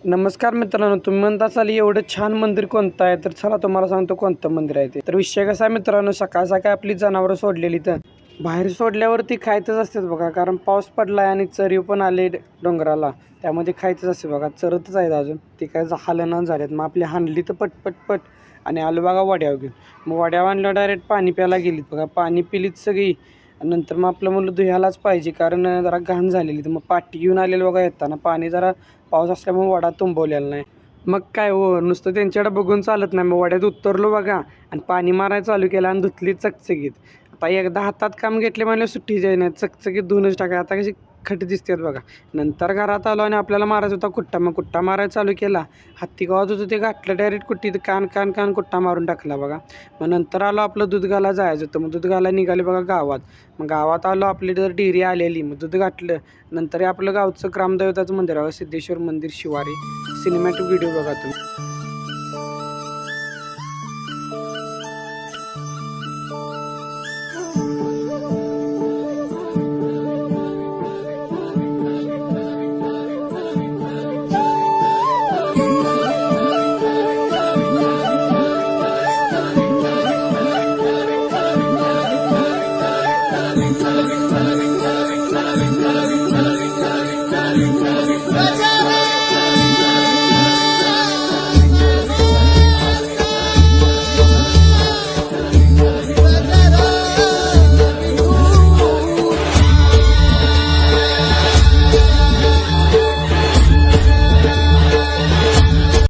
नमस्कार मित्रांनो, तुम्ही म्हणता असाल एवढं छान मंदिर कोणतं आहे, तर चला तुम्हाला सांगतो कोणतं मंदिर आहे ते. तर विषय कसा आहे मित्रांनो, सकाळ सकाळी आपली जनावरं सोडलेली तर बाहेर सोडल्यावरती खायचंच असतात बघा. कारण पाऊस पडलाय आणि चरीव पण आले डोंगराला, त्यामध्ये खायचंच असते बघा. चरतच आहेत अजून, ती काय हालना झाल्यात. मग आपली हाणली तर पट पट पट आणि आलो बघा वड्यावर घेऊन. मग वड्यावर आणलं डायरेक्ट पाणी प्यायला गेलीत बघा. पाणी पिलीत सगळी. नंतर मग आपलं म्हणलं धुयालाच पाहिजे, कारण जरा घाण झालेली. तर मग पाटी घेऊन आलेलं बघा. येताना पाणी जरा पाऊस असल्यामुळे वडा तुंबवलेला नाही. मग काय हो, नुसतं त्यांच्याकडे बघून चालत नाही. मग वड्यात उतरलो बघा आणि पाणी मारायला चालू केलं आणि धुतली चकचकीत. आता एकदा हातात काम घेतले म्हणजे सुट्टी जाई नाही, चकचकीत धुवूनच टाका. आता कशी खटी दिसतात बघा. नंतर घरात आलो आणि आपल्याला मारायचा होता कुट्टा. मग कुट्टा मारायला चालू केला. हत्ती गावात होतं ते घातलं डायरेक्ट कुट्टी, कान कान कान कुट्टा मारून टाकला बघा. मग नंतर आलो, आपलं दूध घाला जायचं होतं. मग दूध घाला निघाले बघा गावात. मग गावात आलो, आपली तर डेअरी आलेली. मग दूध घातलं. नंतर आपलं गावचं ग्रामदैवताचं मंदिर आहे सिद्धेश्वर मंदिर शिवारी. सिनेमॅटिक व्हिडिओ बघा तुम्ही.